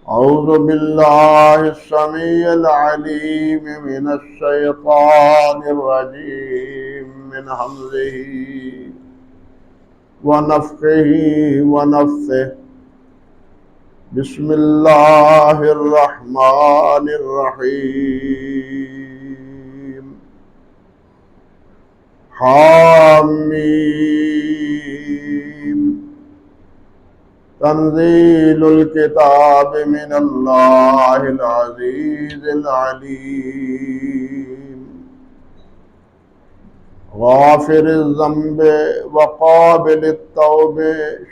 أعوذ بالله السميع العليم من الشيطان الرجيم من همزه ونفخه ونفثه بسم الله الرحمن الرحيم حامیم تنزيل الكتاب من الله العزيز العليم غافر الذنب وقابل التوب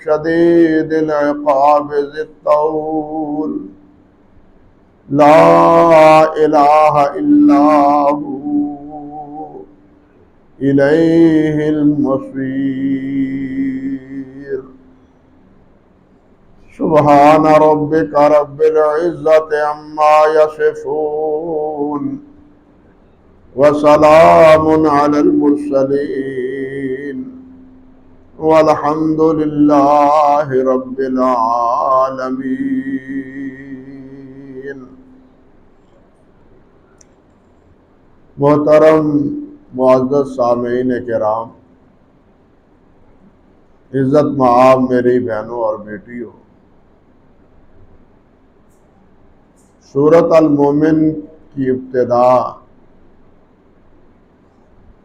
شديد العقاب ذي الطول لا إله إلا هو إليه المصير سبحان ربك رب العزة عما يصفون وسلام على المرسلين والحمد لله رب العالمين۔ محترم معزز سامعین کرام، عزت مآب میری بہنوں اور بیٹیوں، سورۃ المومن کی ابتدا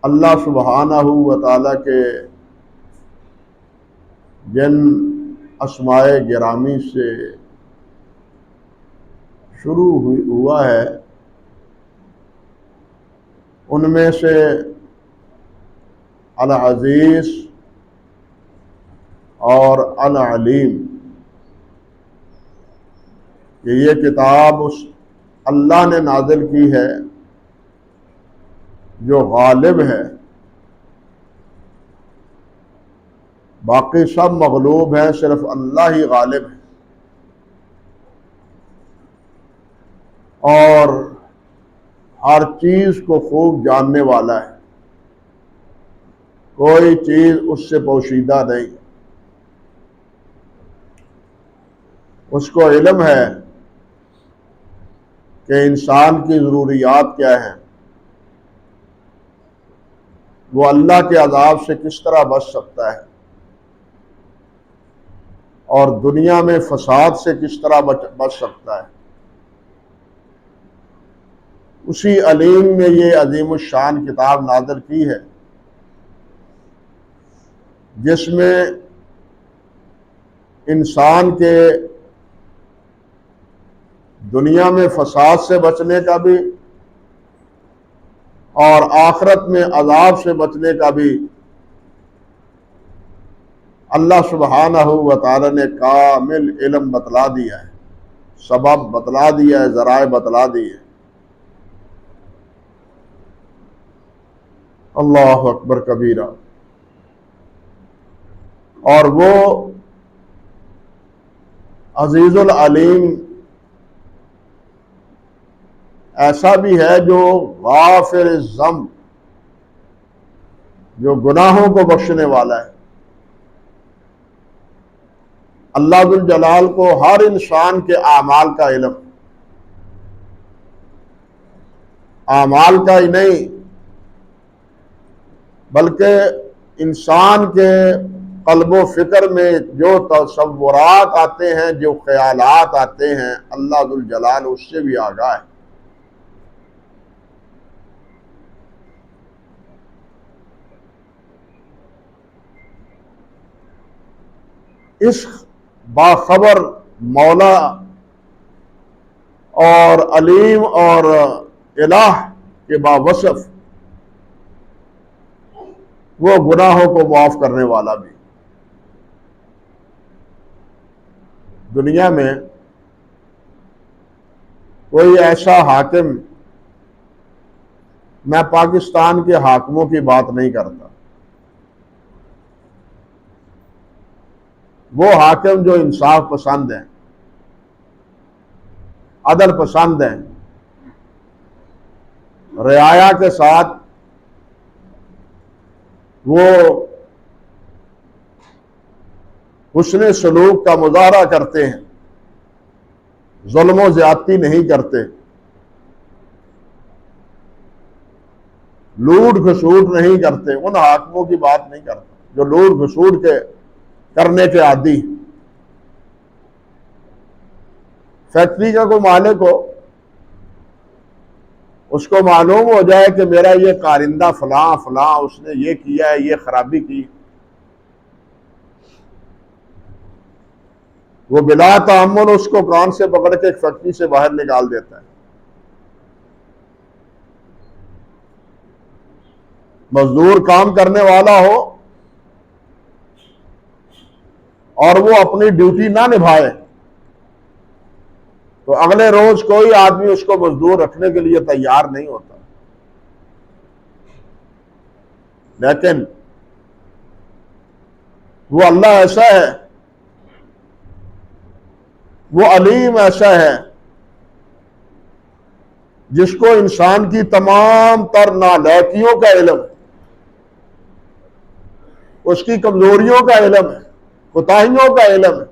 اللہ سبحانہ و تعالیٰ کے جن اسماء گرامی سے شروع ہوا ہے، ان میں سے العزیز اور العلیم، کہ یہ کتاب اس اللہ نے نازل کی ہے جو غالب ہے، باقی سب مغلوب ہیں، صرف اللہ ہی غالب ہے، اور ہر چیز کو خوب جاننے والا ہے، کوئی چیز اس سے پوشیدہ نہیں، اس کو علم ہے کہ انسان کی ضروریات کیا ہیں، وہ اللہ کے عذاب سے کس طرح بچ سکتا ہے، اور دنیا میں فساد سے کس طرح بچ سکتا ہے۔ اسی علیم نے یہ عظیم الشان کتاب نازل کی ہے، جس میں انسان کے دنیا میں فساد سے بچنے کا بھی اور آخرت میں عذاب سے بچنے کا بھی اللہ سبحانہ و تعالی نے کامل علم بتلا دیا ہے، سبب بتلا دیا ہے، ذرائع بتلا دیے۔ اللہ اکبر کبیرہ۔ اور وہ عزیز العلیم ایسا بھی ہے جو غافر الذنب، جو گناہوں کو بخشنے والا ہے۔ اللہ ذوالجلال کو ہر انسان کے اعمال کا علم، اعمال کا ہی نہیں بلکہ انسان کے قلب و فکر میں جو تصورات آتے ہیں، جو خیالات آتے ہیں، اللہ ذوالجلال اس سے بھی آگاہ ہے۔ اس باخبر مولا اور علیم اور الہ کے باوصف وہ گناہوں کو معاف کرنے والا بھی۔ دنیا میں کوئی ایسا حاکم، میں پاکستان کے حاکموں کی بات نہیں کرتا، وہ حاکم جو انصاف پسند ہیں، عدل پسند ہیں، رعایا کے ساتھ وہ حسن سلوک کا مظاہرہ کرتے ہیں، ظلم و زیادتی نہیں کرتے، لوٹ کھسوٹ نہیں کرتے، ان حاکموں کی بات نہیں کرتا جو لوٹ کھسوٹ کے کرنے کے عادی۔ فیکٹری کا کوئی مالک ہو، اس کو معلوم ہو جائے کہ میرا یہ کارندہ فلاں فلاں اس نے یہ کیا ہے، یہ خرابی کی، وہ بلا تعمل اس کو کان سے پکڑ کے ایک فیکٹری سے باہر نکال دیتا ہے۔ مزدور کام کرنے والا ہو اور وہ اپنی ڈیوٹی نہ نبھائے تو اگلے روز کوئی آدمی اس کو مزدور رکھنے کے لیے تیار نہیں ہوتا۔ لیکن وہ اللہ ایسا ہے، وہ علیم ایسا ہے جس کو انسان کی تمام تر نالائکیوں کا علم ہے، اس کی کمزوریوں کا علم ہے، کوتاہیوں کا علم ہے۔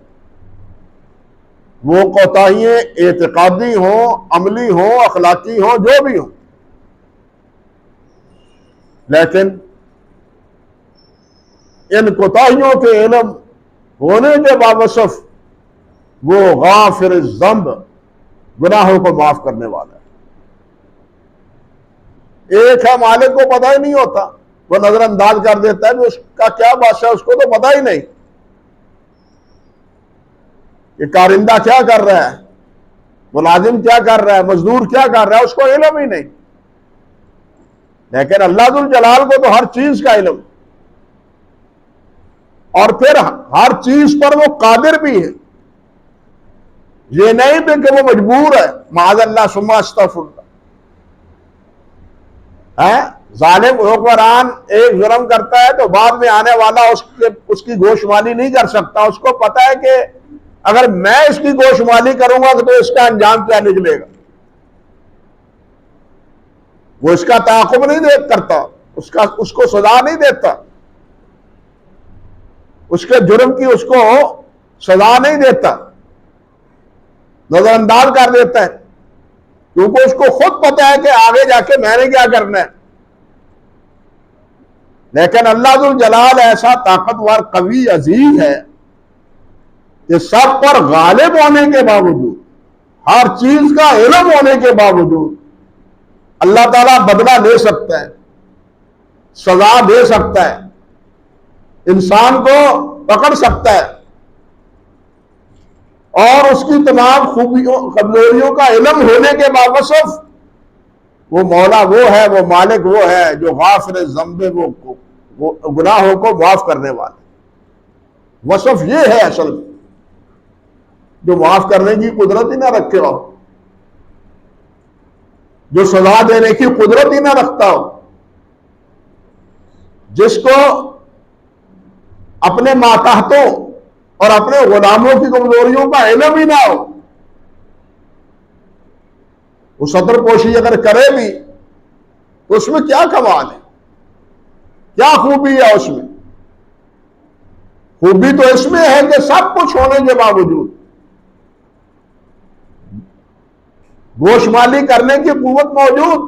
وہ کوتاہیاں اعتقادی ہوں، عملی ہوں، اخلاقی ہوں، جو بھی ہوں، لیکن ان کوتاہیوں کے علم ہونے کے باوصف وہ غافر الذنب، گناہوں کو معاف کرنے والا ہے۔ ایک ہے مالک کو پتہ ہی نہیں ہوتا، وہ نظر انداز کر دیتا ہے کہ اس کا کیا بادشاہ، اس کو تو پتہ ہی نہیں کہ کارندہ کیا کر رہا ہے، ملازم کیا کر رہا ہے، مزدور کیا کر رہا ہے، اس کو علم ہی نہیں۔ لیکن اللہ ذوالجلال کو تو ہر چیز کا علم، اور پھر ہر چیز پر وہ قادر بھی ہے۔ یہ نہیں کہ وہ مجبور ہے، معاذ اللہ ثم استغفر اللہ۔ ظالم حکمران ایک جرم کرتا ہے تو بعد میں آنے والا اس کی گوشمالی نہیں کر سکتا، اس کو پتا ہے کہ اگر میں اس کی گوشمالی کروں گا تو اس کا انجام کیا نکلے گا۔ وہ اس کا تعاقب نہیں کرتا، اس کو سزا نہیں دیتا، اس کے جرم کی اس کو سزا نہیں دیتا، نظر انداز کر دیتا ہے، کیونکہ اس کو خود پتا ہے کہ آگے جا کے میں نے کیا کرنا ہے۔ لیکن اللہ ذوالجلال ایسا طاقتور، قوی، عزیز ہے کہ سب پر غالب ہونے کے باوجود، ہر چیز کا علم ہونے کے باوجود اللہ تعالیٰ بدلہ لے سکتا ہے، سزا دے سکتا ہے، انسان کو پکڑ سکتا ہے، اور اس کی تمام خوبیوں کمزوریوں کا علم ہونے کے باوصف وہ مولا وہ ہے، وہ مالک وہ ہے جو غافر الذنب، وہ گناہوں کو معاف کرنے والا۔ وصف یہ ہے اصل میں، جو معاف کرنے کی قدرت ہی نہ رکھے ہو، جو سزا دینے کی قدرت ہی نہ رکھتا ہو، جس کو اپنے ماتحتوں اور اپنے غلاموں کی کمزوریوں کا علم ہی نہ ہو، وہ سطر پوشی اگر کرے بھی تو اس میں کیا کمال ہے، کیا خوبی ہے اس میں؟ خوبی تو اس میں ہے کہ سب کچھ ہونے کے باوجود، گوشمالی کرنے کی قوت موجود،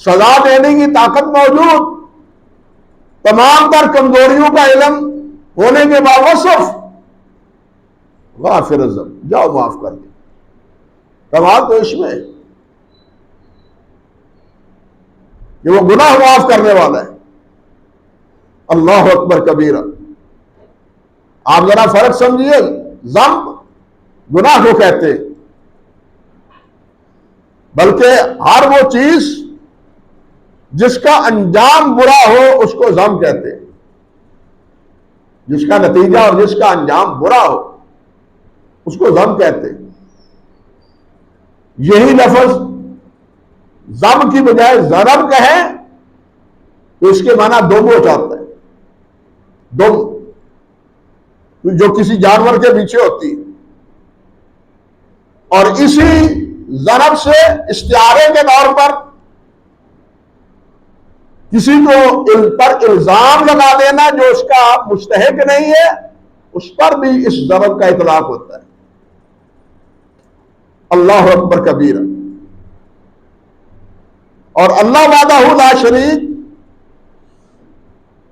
سزا دینے کی طاقت موجود، تمام تر کمزوریوں کا علم ہونے کے باوصف غافر الذنب، جاؤ معاف کر دیں۔ کمال تو اس میں کہ وہ گناہ معاف کرنے والا ہے۔ اللہ اکبر کبیرہ۔ آپ ذرا فرق سمجھیے، ذنب گناہ کو کہتے، بلکہ ہر وہ چیز جس کا انجام برا ہو اس کو ذنب کہتے، جس کا نتیجہ اور جس کا انجام برا ہو اس کو ذنب کہتے۔ یہی لفظ ذنب کی بجائے ضرب کہیں تو اس کے معنی دم ہو جاتا ہے، دم جو کسی جانور کے پیچھے ہوتی ہے، اور اسی ضرب سے استعارے کے طور پر کسی کو پر الزام لگا دینا جو اس کا مستحق نہیں ہے، اس پر بھی اس ضرب کا اطلاق ہوتا ہے۔ اللہ اکبر کبیرہ۔ اور اللہ وحدہ لا شریک،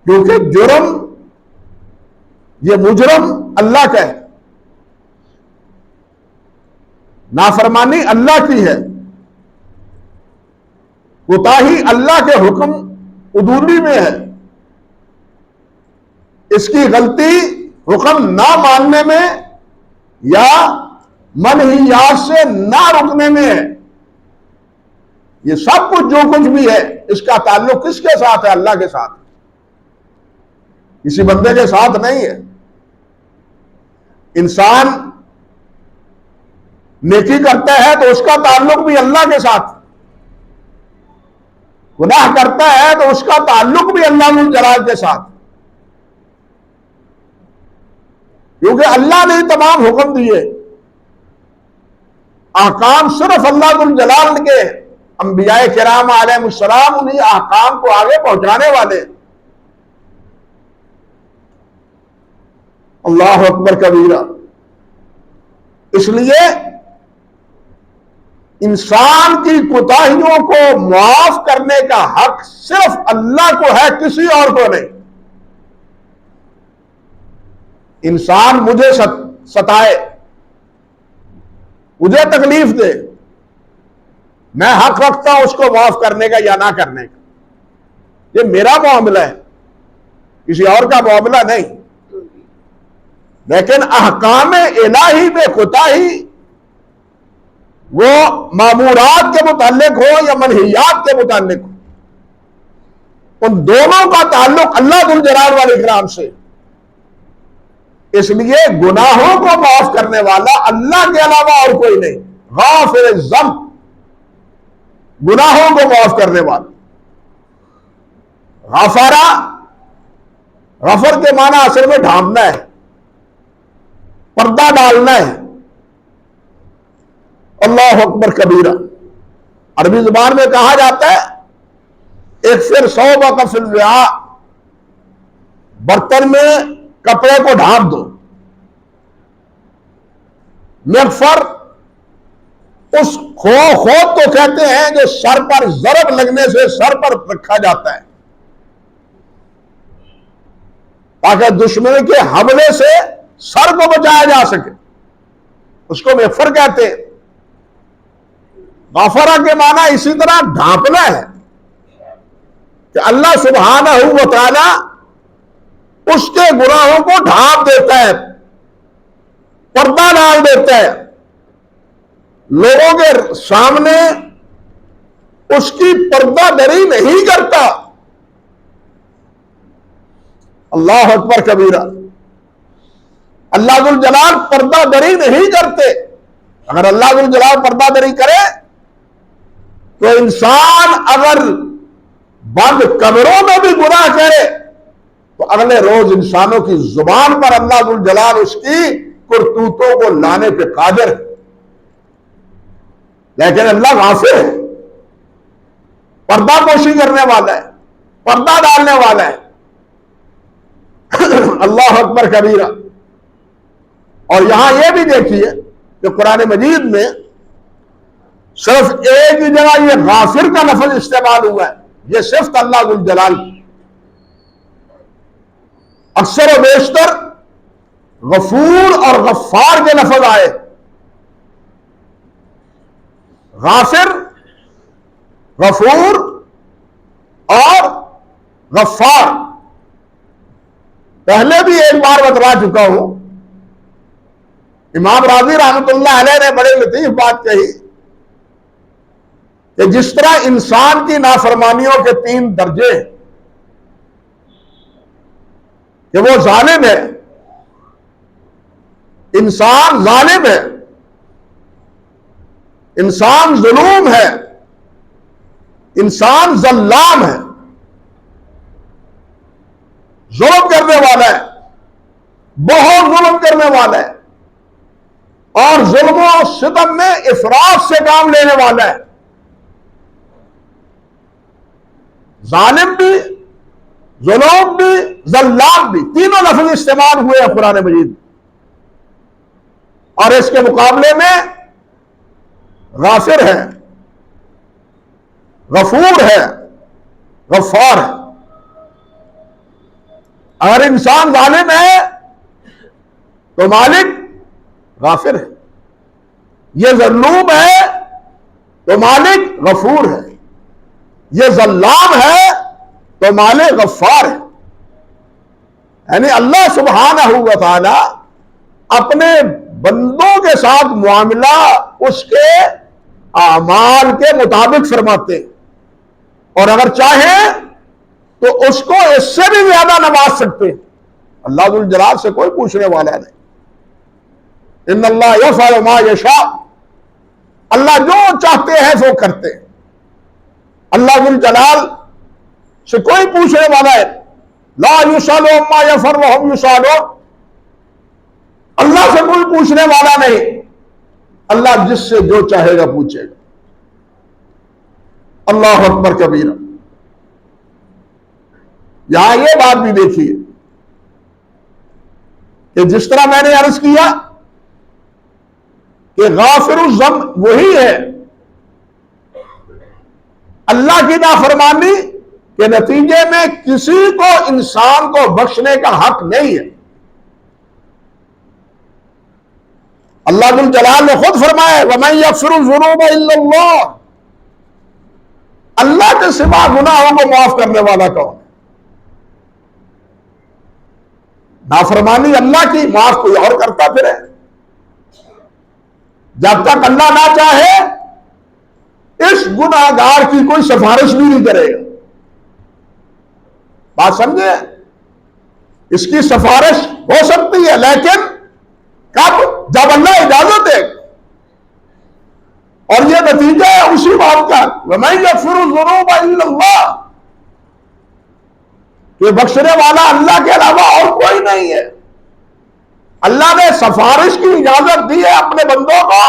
کیونکہ جرم، یہ مجرم اللہ کا ہے، نافرمانی اللہ کی ہے، کوتاہی اللہ کے حکم عدولی میں ہے، اس کی غلطی حکم نہ ماننے میں یا منہیات سے نہ رکنے میں ہے۔ یہ سب کچھ جو کچھ بھی ہے، اس کا تعلق کس کے ساتھ ہے؟ اللہ کے ساتھ، کسی بندے کے ساتھ نہیں ہے۔ انسان نیکی کرتا ہے تو اس کا تعلق بھی اللہ کے ساتھ، گناہ کرتا ہے تو اس کا تعلق بھی اللہ ذو الجلال کے ساتھ، کیونکہ اللہ نے تمام حکم دیے۔ احکام صرف اللہ ذو الجلال کے، انبیاء کرام علیہ السلام انہیں احکام کو آگے پہنچانے والے۔ اللہ اکبر کبیرہ۔ اس لیے انسان کی کوتاہیوں کو معاف کرنے کا حق صرف اللہ کو ہے، کسی اور کو نہیں۔ انسان مجھے ستائے، مجھے تکلیف دے، میں حق رکھتا ہوں اس کو معاف کرنے کا یا نہ کرنے کا، یہ میرا معاملہ ہے، کسی اور کا معاملہ نہیں۔ لیکن احکام الہی میں کوتاہی، وہ مامورات کے متعلق ہو یا منہیات کے متعلق ہو، ان دونوں کا تعلق اللہ ذو الجلال والاکرام سے۔ اس لیے گناہوں کو معاف کرنے والا اللہ کے علاوہ اور کوئی نہیں، غافر الذنب، گناہوں کو معاف کرنے والا۔ غفرہ، غفر کے معنی اصل میں ڈھانپنا ہے، پردہ ڈالنا ہے۔ اللہ اکبر کبیرہ۔ عربی زبان میں کہا جاتا ہے اکثر ثوبک فی الوعاء، برتن میں کپڑے کو ڈھانپ دو۔ مغفر اس خود کو کہتے ہیں جو سر پر ضرب لگنے سے سر پر رکھا جاتا ہے تاکہ دشمن کے حملے سے سر کو بچایا جا سکے، اس کو مغفر کہتے ہیں۔ غفرہ کے معنی اسی طرح ڈھانپنا ہے کہ اللہ سبحانہ و تعالی اس کے گناہوں کو ڈھانپ دیتا ہے، پردہ ڈال دیتا ہے، لوگوں کے سامنے اس کی پردہ دری نہیں کرتا۔ اللہ اکبر کبیرہ۔ اللہ ذو الجلال پردہ دری نہیں کرتے۔ اگر اللہ ذو الجلال پردہ دری کرے تو انسان اگر بند کمروں میں بھی گناہ کرے تو اگلے روز انسانوں کی زبان پر اللہ ذو الجلال اس کی کرتوتوں کو لانے پہ قادر ہے۔ لیکن اللہ غافر ہے، پردہ پوشی کرنے والا ہے، پردہ ڈالنے والا ہے۔ اللہ اکبر کبیرہ۔ اور یہاں یہ بھی دیکھیے کہ قرآن مجید میں صرف ایک ہی جگہ یہ غافر کا لفظ استعمال ہوا ہے، یہ صرف اللہ ذو الجلال کی۔ اکثر و بیشتر غفور اور غفار کے لفظ آئے۔ غافر، غفور اور غفار پہلے بھی ایک بار بتلا چکا ہوں۔ امام راضی رحمۃ اللہ علیہ نے بڑے لطیف بات کہی کہ جس طرح انسان کی نافرمانیوں کے 3 درجے ہیں کہ وہ ظالم ہے، انسان ظالم ہے، انسان ظلوم ہے، انسان ظلام ہے، ظلم کرنے والا ہے، بہت ظلم کرنے والا ہے، اور ظلم و ستم میں افراط سے کام لینے والا ہے۔ ظالم بھی، ظلم بھی، ظلام بھی، تینوں لفظ استعمال ہوئے ہیں قرآن مجید۔ اور اس کے مقابلے میں غافر ہے، غفور ہے، غفار ہے۔ اگر انسان ظالم ہے تو مالک غافر ہے، یہ ظلوم ہے تو مالک غفور ہے، یہ ظلام ہے تو مالک غفار ہے۔ یعنی اللہ سبحانہ و تعالی اپنے بندوں کے ساتھ معاملہ اس کے اعمال کے مطابق فرماتے، اور اگر چاہیں تو اس کو اس سے بھی زیادہ نواز سکتے۔ اللہ ذو الجلال سے کوئی پوچھنے والا نہیں۔ ان اللہ یفعل ما یشاء، اللہ جو چاہتے ہیں وہ کرتے۔ اللہ ذو الجلال سے کوئی پوچھنے والا ہے، لا یسأل عما یفعل وهم یسألون، اللہ سے کوئی پوچھنے والا نہیں، اللہ جس سے جو چاہے گا پوچھے گا۔ اللہ اکبر کبیرہ۔ یہاں یہ بات بھی دیکھیے کہ جس طرح میں نے عرض کیا کہ غافر الذنب وہی ہے اللہ کی نافرمانی کے نتیجے میں کسی کو انسان کو بخشنے کا حق نہیں ہے۔ اللہ ذو الجلال نے خود فرمایا وَمَن يَغْفِرُ الذُّنُوبَ إِلَّا اللَّهُ، اللہ کے سوا گناہوں کو معاف کرنے والا کون ہے؟ نافرمانی اللہ کی، معاف کوئی اور کرتا پھرے۔ جب تک اللہ نہ چاہے اس گناہگار کی کوئی سفارش بھی نہیں کرے گا۔ بات سمجھے؟ اس کی سفارش ہو سکتی ہے لیکن کب؟ جب اللہ اجازت دے، اور یہ نتیجہ ہے اسی بات کا وَمَن يَغْفِرُ الذُّنُوبَ إِلَّا اللَّهُ، کہ بخشنے والا اللہ کے علاوہ اور کوئی نہیں ہے۔ اللہ نے سفارش کی اجازت دی ہے اپنے بندوں کو،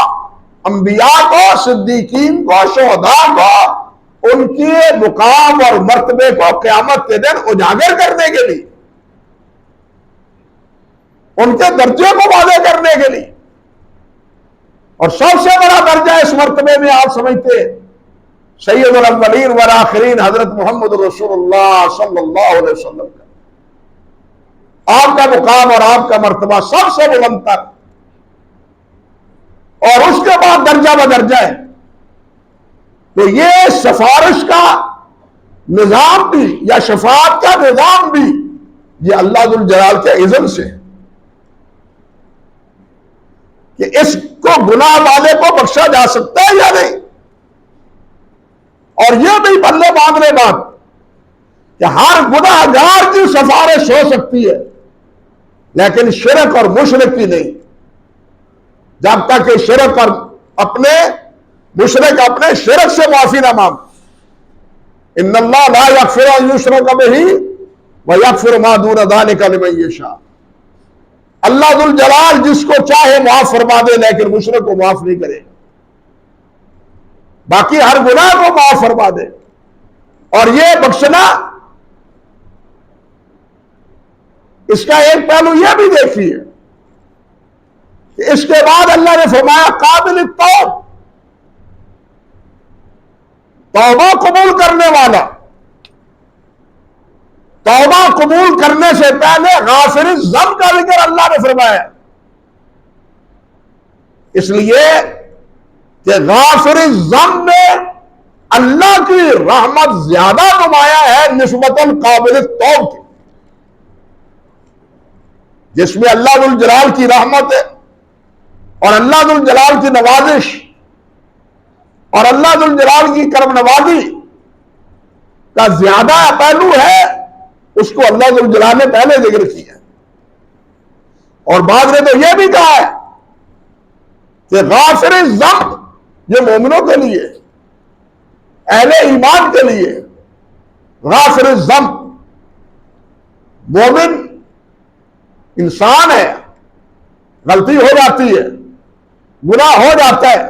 انبیاء کو، صدیقین کو، شہداء کو، ان کے مقام اور مرتبے کو قیامت کے دن اجاگر کرنے کے لیے، ان کے درجے کو واضح کرنے کے لیے۔ اور سب سے بڑا درجہ اس مرتبے میں آپ سمجھتے سید الاولین والآخرین حضرت محمد رسول اللہ صلی اللہ علیہ وسلم کا، آپ کا مقام اور آپ کا مرتبہ سب سے بلند تر، اور اس کے بعد درجہ بدرجہ ہے۔ تو یہ سفارش کا نظام بھی یا شفاعت کا نظام بھی یہ اللہ ذو الجلال کے اذن سے ہے کہ اس کو گناہ والے کو بخشا جا سکتا ہے یا نہیں۔ اور یہ بھی بلے باندھنے بات کہ ہر گناہ گار کی سفارش ہو سکتی ہے لیکن شرک اور مشرک کی نہیں، جب تک کہ شرک اور مشرک اپنے شرک سے معافی نہ مانگ۔ ان اللہ لا یغفر ان یشرک بہ ویغفر ما دون ذلک لمن یشاء، اللہ ذو الجلال جس کو چاہے معاف فرما دے لیکن مشرک کو معاف نہیں کرے، باقی ہر گناہ کو معاف فرما دے۔ اور یہ بخشنا، اس کا ایک پہلو یہ بھی دیکھیے کہ اس کے بعد اللہ نے فرمایا قابل التوب، توبہ قبول کرنے والا۔ توبہ قبول کرنے سے پہلے غافر الذنب کا ذکر اللہ نے فرمایا، اس لیے کہ غافر الذنب میں اللہ کی رحمت زیادہ نمایاں ہے نسبت قابل التوب کی، جس میں اللہ ذو الجلال کی رحمت ہے اور اللہ ذو الجلال کی نوازش اور اللہ ذو الجلال کی کرم نوازی کا زیادہ پہلو ہے، اس کو اللہ ذو الجلال نے پہلے ذکر کیا۔ اور بعض نے تو یہ بھی کہا ہے کہ غافر الذنب یہ مومنوں کے لیے، اہل ایمان کے لیے۔ غافر الذنب، مومن انسان ہے، غلطی ہو جاتی ہے، گناہ ہو جاتا ہے،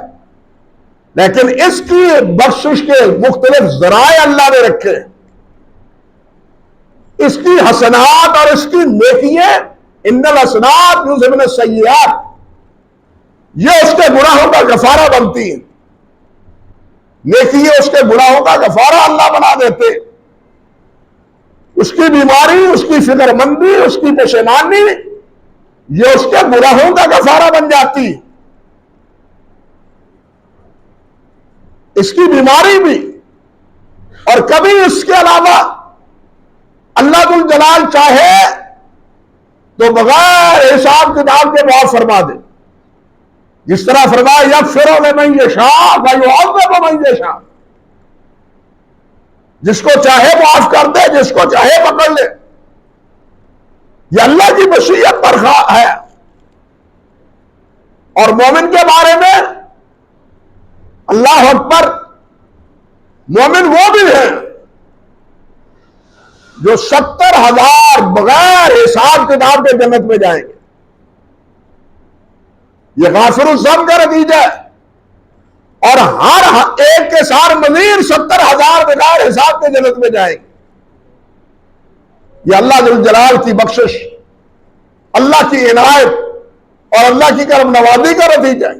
لیکن اس کی بخشش کے مختلف ذرائع اللہ نے رکھے۔ اس کی حسنات اور اس کی نیکیاں، ان الحسنات یذہبن السیئات، یہ اس کے گناہوں کا کفارہ بنتی ہیں۔ نیکی ہے اس کے گناہوں کا کفارہ اللہ بنا دیتے، اس کی بیماری، اس کی فکر مندی، اس کی پشیمانی یہ اس کے گناہوں کا کفارہ بن جاتی، اس کی بیماری بھی۔ اور کبھی اس کے علاوہ اللہ ذو الجلال چاہے تو بغیر حساب کتاب کے معاف فرما دے، جس طرح فرمایا یغفر لمن یشاء ویعذب من یشاء، جس کو چاہے معاف کر دے، جس کو چاہے پکڑ لے، یہ اللہ کی مشیت پر ہے۔ اور مومن کے بارے میں اللہ اکبر، مومن وہ بھی ہیں جو 70,000 بغیر حساب کتاب کے جنت میں جائیں گے، یہ غافر الذنب کا نتیجہ ہے۔ اور ہر ایک کے ساتھ مزید 70,000 بغیر حساب کے جنت میں جائیں گے، یہ اللہ ذو الجلال کی بخشش، اللہ کی عنایت اور اللہ کی کرم نوازی کا نتیجہ ہے۔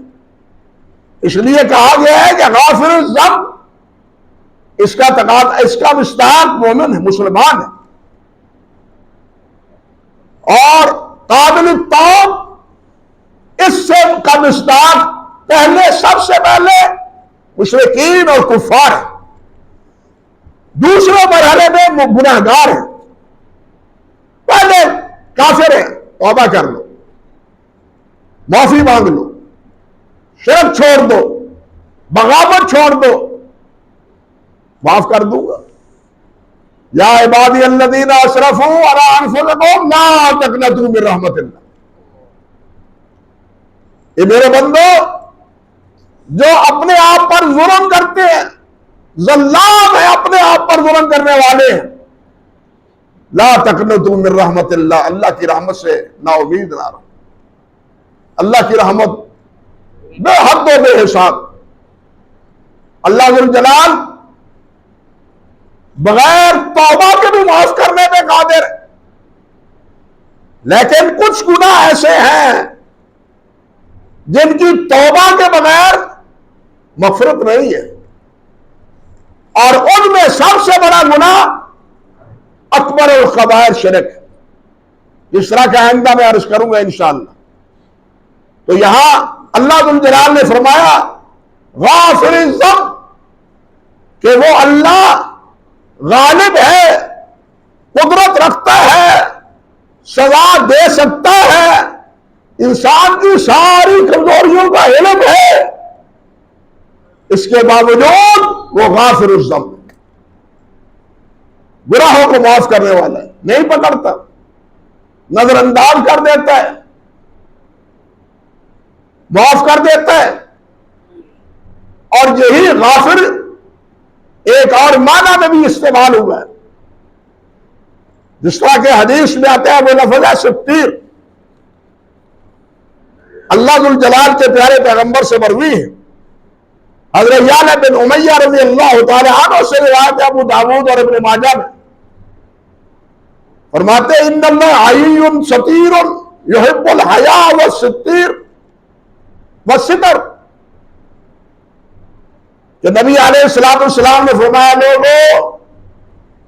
اس لیے کہا گیا ہے کہ غافر الذنب اس کا مستحق مومن ہے، مسلمان ہے۔ اور قابل التوب اس سے کا مستحق پہلے، سب سے پہلے مشرکین اور کفار ہیں، دوسرے مرحلے میں گناہگار ہیں، پہلے کافر ہیں، توبہ کر لو، معافی مانگ لو، شرک چھوڑ دو، بغاوت چھوڑ دو، معاف کر دوں گا۔ یا عبادی الذین اسرفوا علی انفسہم لا تقنطوا من رحمت اللہ، یہ میرے بندو جو اپنے آپ پر ظلم کرتے ہیں، ظلام ہے، اپنے آپ پر ظلم کرنے والے ہیں، لا تقنطوا من رحمت اللہ، اللہ کی رحمت سے نا امید نہ رہو۔ اللہ کی رحمت بے حد و بے حساب، اللہ ذو الجلال بغیر توبہ کے بھی معاف کرنے پہ قادر ہے، لیکن کچھ گناہ ایسے ہیں جن کی توبہ کے بغیر مغفرت نہیں ہے، اور ان میں سب سے بڑا گناہ اکبر الکبائر شرک، جس طرح کا آئندہ میں عرض کروں گا انشاءاللہ۔ تو یہاں اللہ ذو الجلال نے فرمایا غافر الذنب، کہ وہ اللہ غالب ہے، قدرت رکھتا ہے، سزا دے سکتا ہے، انسان کی ساری کمزوریوں کا علم ہے، اس کے باوجود وہ غافر الذنب، گناہوں کو معاف کرنے والا ہے، نہیں پکڑتا، نظر انداز کر دیتا ہے، معاف کر دیتا ہے۔ اور یہی غافر ایک اور معنی میں بھی استعمال ہوا ہے، جس طرح کہ حدیث میں آتا ہے وہ لفظ ہے ستیر، اللہ ذو الجلال کے پیارے پیغمبر سے مروی ہے، حضرت یعلا بن امیہ رضی اللہ تعالی عنہ سے روایت ہے ابو داؤد اور ابن ماجہ میں، فرماتے ان اللہ حی ستیر یحب الحیاء والستیر والستر، کہ نبی علیہ السلام نے فرمایا لوگو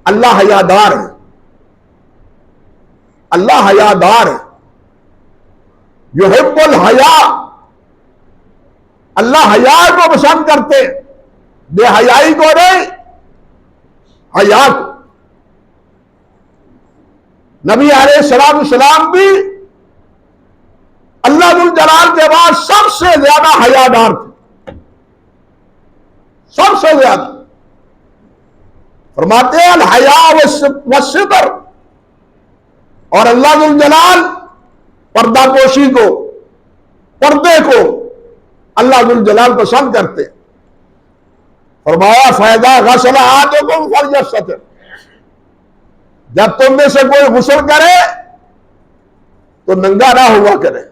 اللہ حیادار ہے، اللہ حیادار ہے، یحب الحیاء، اللہ حیا کو پسند کرتے، بے حیائی کو نہیں، حیا کو۔ نبی علیہ السلام بھی اللہ ذو الجلال کے بعد سب سے زیادہ حیادار تھے، سب سے زیادہ۔ فرماتے ہیں الحیاء والستر، اور اللہ ذو الجلال پردہ پوشی کو، پردے کو اللہ ذو الجلال پسند کرتے۔ فرمایا فَإِذَا غَسَلَ أَحَدُكُمْ فَلْيَسْتَتِرْ، جب تم میں سے کوئی غسل کرے تو ننگا نہ ہوا کرے،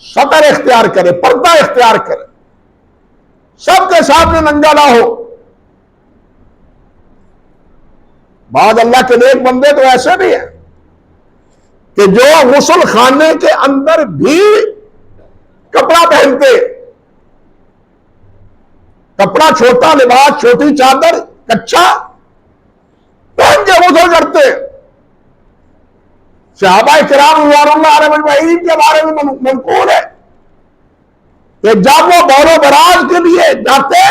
سطر اختیار کرے، پردہ اختیار کرے، سب کے سامنے ننگا نہ ہو۔ بعض اللہ کے نیک بندے تو ایسے بھی ہیں کہ جو غسل خانے کے اندر بھی کپڑا پہنتے، کپڑا چھوٹا، لباس چھوٹی، چادر کچا پہن کے غسل کرتے. صحابہ کرام رضوان اللہ علیہم اجمعین کے بارے میں منقول ہے کہ جب وہ بول و براز کے لیے جاتے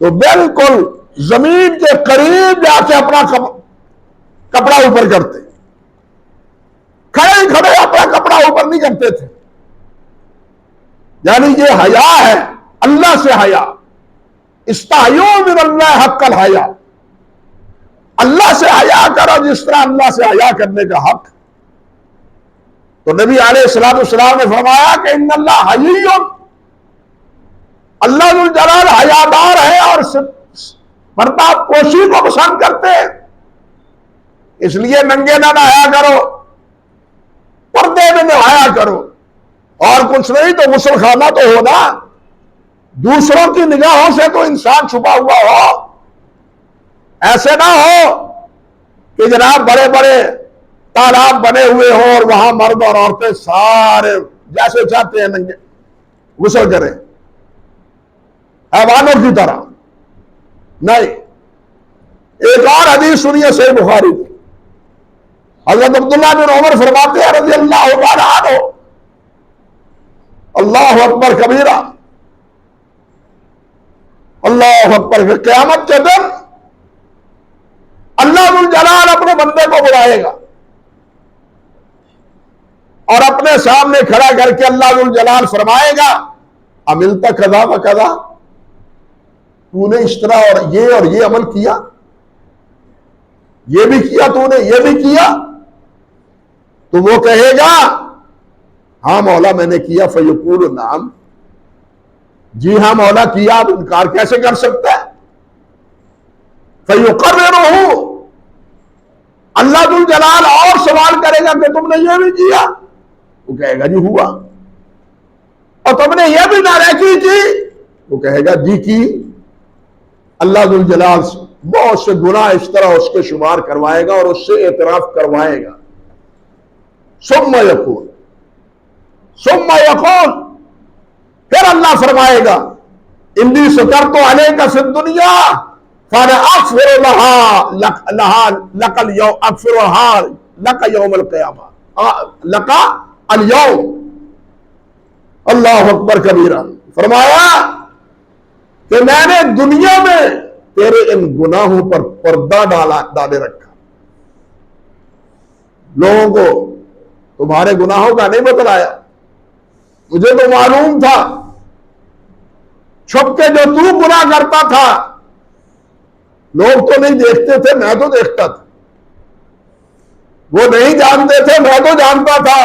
تو بالکل زمین کے قریب جا کے اپنا کپڑا اوپر کرتے، کھڑے کھڑے اپنا کپڑا اوپر نہیں کرتے تھے. یعنی یہ حیا ہے، اللہ سے حیا. استحیوا من اللہ حق الحیا، اللہ سے حیا کرو جس طرح اللہ سے حیا کرنے کا حق. تو نبی علیہ الصلوۃ والسلام نے فرمایا کہ ان اللہ حیی، اللہ ذو الجلال حیادار ہے اور پردہ پوشی کو پسند کرتے ہیں. اس لیے ننگے نہ نہایا کرو، پردے میں نہایا کرو. اور کچھ نہیں تو غسل خانہ تو ہونا، دوسروں کی نگاہوں سے تو انسان چھپا ہوا ہو. ایسے نہ ہو کہ جناب بڑے بڑے تالاب بنے ہوئے ہوں اور وہاں مرد اور عورتیں سارے جیسے چاہتے ہیں ننگے غسل کریں حیوانوں کی طرح. نہیں. ایک اور حدیث سنیے صحیح بخاری کی. حضرت عبداللہ بن عمر فرماتے ہیں رضی اللہ تعالی عنہ، اللہ اکبر کبیرہ، اللہ اکبر. کہ قیامت کے دن اللہ ذو الجلال اپنے بندے کو بلائے گا اور اپنے سامنے کھڑا کر کے اللہ ذو الجلال فرمائے گا عملت کذا و کذا، تو نے اس طرح اور یہ عمل کیا، یہ بھی کیا تو نے، یہ بھی کیا. تو وہ کہے گا ہاں مولا میں نے کیا. فیقول نعم، جی ہاں مولا کیا، اب انکار کیسے کر سکتا ہے. فیقررہ، اللہ ذو الجلال اور سوال کرے گا کہ تم نے یہ بھی کیا. وہ کہے گا جی ہوا. اور تم نے یہ بھی نارضی کی. وہ کہے گا جی کی. اللہ ذو الجلال بہت سے گناہ اس طرح اس کے شمار کروائے گا اور اس سے اعتراف کروائے گا. ثم یقول پھر اللہ فرمائے گا انی سترت علیک فی الدنیا فانا اغفر لها لک اليوم، اغفرها لک یوم القیامہ، لک اليوم. اللہ اکبر کبیرہ. فرمایا کہ میں نے دنیا میں تیرے ان گناہوں پر پردہ ڈالے رکھا. لوگوں کو تمہارے گناہوں کا نہیں بتلایا، مجھے تو معلوم تھا. چھپ کے جو تو گناہ کرتا تھا لوگ تو نہیں دیکھتے تھے، میں تو دیکھتا تھا. وہ نہیں جانتے تھے، میں تو جانتا تھا.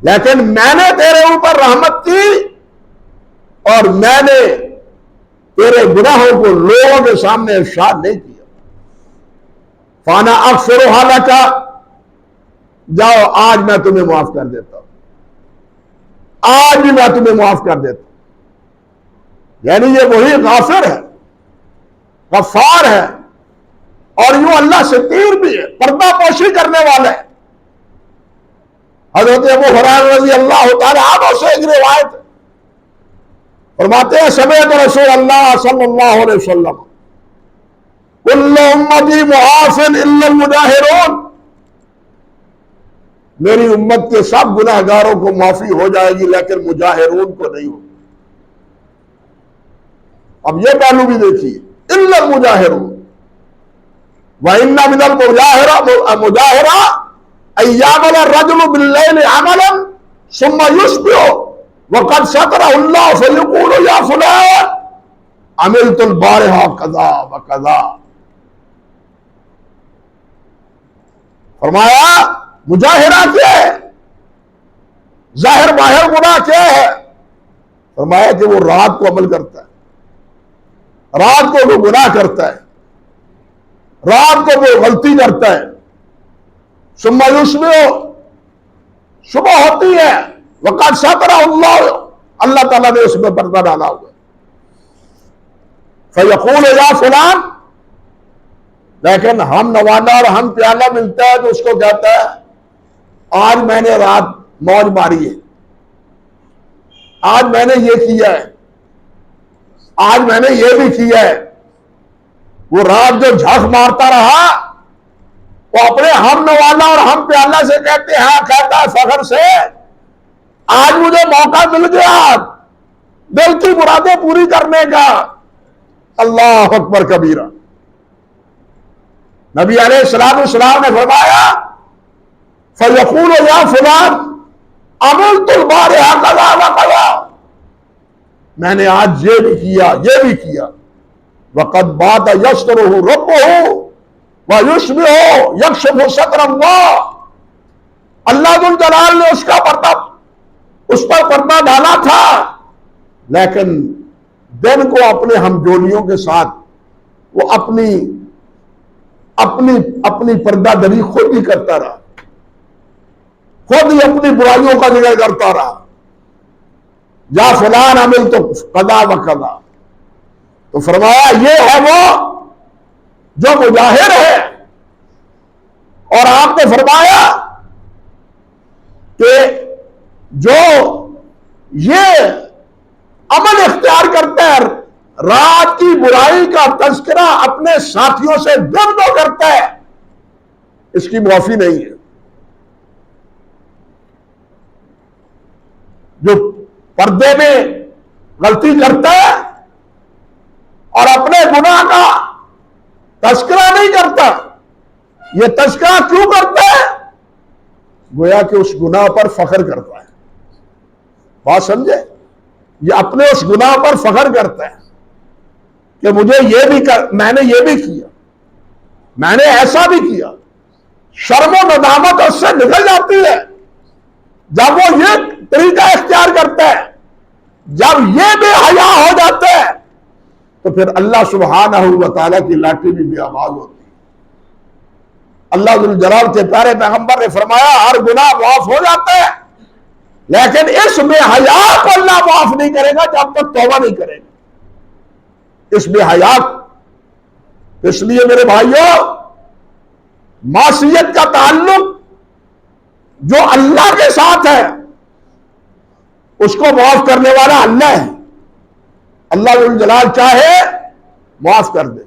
لیکن میں نے تیرے اوپر رحمت کی اور میں نے تیرے گناہوں کو لوگوں کے سامنے ارشاد نہیں کیا. فانا اغفرھا لک، جاؤ آج میں تمہیں معاف کر دیتا ہوں، آج بھی میں تمہیں معاف کر دیتا ہوں. یعنی یہ وہی غافر ہے، غفار ہے، اور یوں اللہ ستیر بھی ہے، پردہ پوشی کرنے والا ہے. حضرت ابو ہریرہ رضی اللہ تعالی عنہ سے ایک روایت فرماتے ہیں سمعت رسول اللہ صلی اللہ علیہ وسلم کل امتی معاف الا المجاہرون، میری امت کے سب گناہگاروں کو معافی ہو جائے گی لیکن مجاہرون کو نہیں ہوگی. اب یہ پہلو بھی دیکھیے، الا المجاہرون. وَإِنَّ مِنَ الْمُجَاهِرَةِ أَن يَعْمَلَ الرَّجُلُ بِاللَّيْلِ عَمَلًا ثُمَّ يُصْبِحُ وَقَدْ سَتَرَهُ اللَّهُ فَيَقُولُ يَا فُلَانُ عَمِلْتُ الْبَارِحَ كَذَا وَكَذَا. فرمایا مجاہرہ کیا ہے، ظاہر باہر گناہ کیا ہے. فرمایا کہ وہ رات کو عمل کرتا ہے، رات کو وہ گناہ کرتا ہے، رات کو وہ غلطی کرتا ہے. ثم یصبح، صبح ہوتی ہے، وقد سترہ اللہ تعالیٰ نے اس میں پردہ ڈالا ہوا. فیقول یا فلان، لیکن ہم نوانا اور ہم پیالہ ملتا ہے تو اس کو کہتا ہے آج میں نے رات موج ماری ہے، آج میں نے یہ کیا ہے، آج میں نے یہ بھی کیا ہے. وہ رات جو جھک مارتا رہا وہ اپنے ہم نوالا اور ہم پیالہ سے کہتے ہیں کہتا ہے فخر سے آج مجھے موقع مل گیا دل کی مرادیں پوری کرنے کا. اللہ اکبر کبیرہ. نبی علیہ السلام نے فرمایا فَيَقُولُ يَا فُلَانِ عَمِلْتُ الْبَارِحَ كَذَا وَكَذَا. میں نے آج یہ بھی کیا یہ بھی کیا. وَقَدْ بَاتَ يَسْتُرُهُ رَبُّهُ وَيُشْبِهُ يَكْشِفُ سَتْرَ اللَّهِ. اللہ ذو الجلال نے اس پر پردہ ڈالا تھا لیکن دن کو اپنے ہمجولیوں کے ساتھ وہ اپنی پردہ دری خود ہی کرتا رہا, خود ہی اپنی برائیوں کا ذکر کرتا رہا. یا فلان عمل تو قضا و قضا. تو فرمایا یہ ہے وہ جو مجاہر ہے. اور آپ نے فرمایا کہ جو یہ عمل اختیار کرتا ہے رات کی برائی کا تذکرہ اپنے ساتھیوں سے دن کو کرتا ہے اس کی معافی نہیں ہے. جو پردے میں غلطی کرتا ہے اور اپنے گناہ کا تذکرہ نہیں کرتا, یہ تذکرہ کیوں کرتا ہے؟ گویا کہ اس گناہ پر فخر کرتا ہے. بات سمجھے؟ یہ اپنے اس گناہ پر فخر کرتا ہے کہ مجھے یہ بھی میں نے یہ بھی کیا, میں نے ایسا بھی کیا. شرم و ندامت اس سے نکل جاتی ہے جب وہ یہ طریقہ اختیار کرتا ہے. جب یہ بے حیا ہو جاتا ہے تو پھر اللہ سبحانہ و تعالیٰ کی لاٹھی بھی بے آواز ہوتی ہے. اللہ ذو الجلال کے پیارے پیغمبر نے فرمایا ہر گناہ معاف ہو جاتا ہے لیکن اس بے حیا کو اللہ معاف نہیں کرے گا جب تک توبہ نہیں کرے گا. اس بے حیا. اس لیے میرے بھائیوں معصیت کا تعلق جو اللہ کے ساتھ ہے اس کو معاف کرنے والا اللہ ہے. اللہ ذو الجلال چاہے معاف کر دے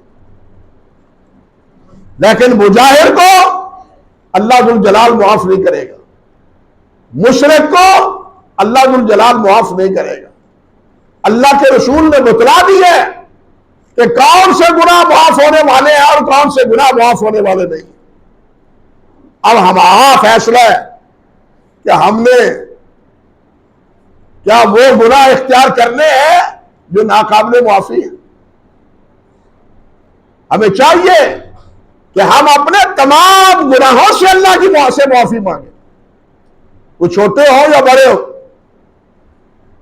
لیکن مجاہر کو اللہ ذو الجلال معاف نہیں کرے گا. مشرک کو اللہ ذو الجلال معاف نہیں کرے گا. اللہ کے رسول نے بتلا دی ہے کہ کون سے گناہ معاف ہونے والے ہیں اور کون سے گناہ معاف ہونے والے نہیں. اب ہمارا فیصلہ ہے کہ ہم نے کیا وہ گناہ اختیار کرنے ہیں جو ناقابل معافی ہیں. ہمیں چاہیے کہ ہم اپنے تمام گناہوں سے اللہ کی سے معافی مانگیں, وہ چھوٹے ہوں یا بڑے ہوں,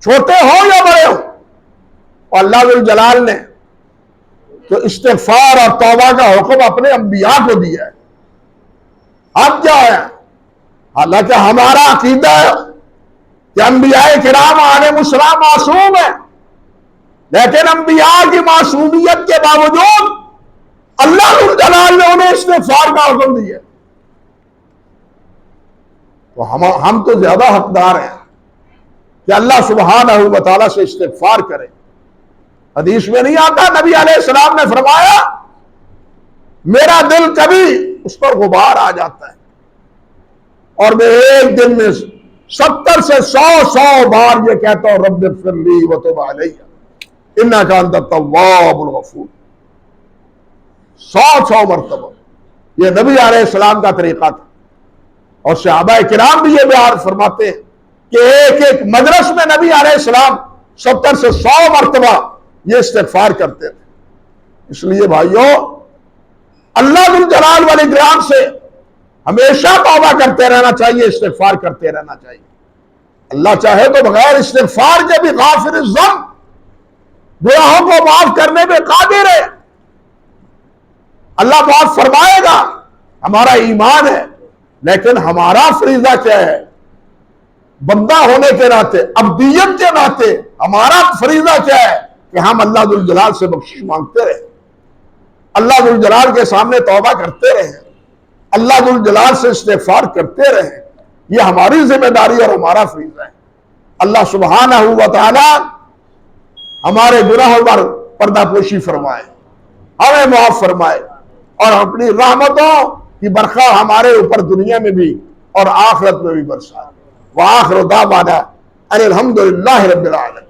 چھوٹے ہوں یا بڑے ہوں. اور اللہ ذو الجلال نے تو استغفار اور توبہ کا حکم اپنے انبیاء کو دیا ہے. اب کیا ہے؟ حالانکہ ہمارا عقیدہ ہے کہ انبیاء کرام علیہم السلام معصوم ہیں لیکن انبیاء کی معصومیت کے باوجود اللہ ذو الجلال نے انہیں استغفار کا حکم دیا. تو ہم تو زیادہ حقدار ہیں کہ اللہ سبحانہ و تعالیٰ سے استغفار کریں. حدیث میں نہیں آتا نبی علیہ السلام نے فرمایا میرا دل کبھی اس پر غبار آ جاتا ہے اور میں ایک دن میں 70 سے 100 بار یہ کہتا ہوں رب اغفر لی وتب علی انک انت التواب الغفور. 100 مرتبہ. یہ نبی علیہ السلام کا طریقہ تھا اور صحابہ کرام بھی یہ بیان فرماتے ہیں کہ ایک ایک مجلس میں نبی علیہ السلام 70 سے 100 مرتبہ یہ استغفار کرتے تھے. اس لیے بھائیوں اللہ ذو الجلال والاکرام سے ہمیشہ توبہ کرتے رہنا چاہیے, استغفار کرتے رہنا چاہیے. اللہ چاہے تو بغیر استغفار کے بھی غافر الذنب, گناہوں کو معاف کرنے پہ قادر ہے. اللہ معاف فرمائے گا, ہمارا ایمان ہے. لیکن ہمارا فریضہ کیا ہے؟ بندہ ہونے کے ناطے, عبدیت کے ناطے ہمارا فریضہ کیا ہے کہ ہم اللہ ذو الجلال سے بخشش مانگتے رہیں, اللہ ذو الجلال کے سامنے توبہ کرتے رہیں, اللہ ذو الجلال سے استغفار کرتے رہیں. یہ ہماری ذمہ داری اور ہمارا فریضہ ہے. اللہ سبحانہ و تعالی ہمارے گناہوں پر پردہ پوشی فرمائے، ہمیں معاف فرمائے، اور اپنی رحمتوں کی برکھا ہمارے اوپر دنیا میں بھی اور آخرت میں بھی برسائے۔ وآخر دعوانا ان الحمدللہ رب العالمین۔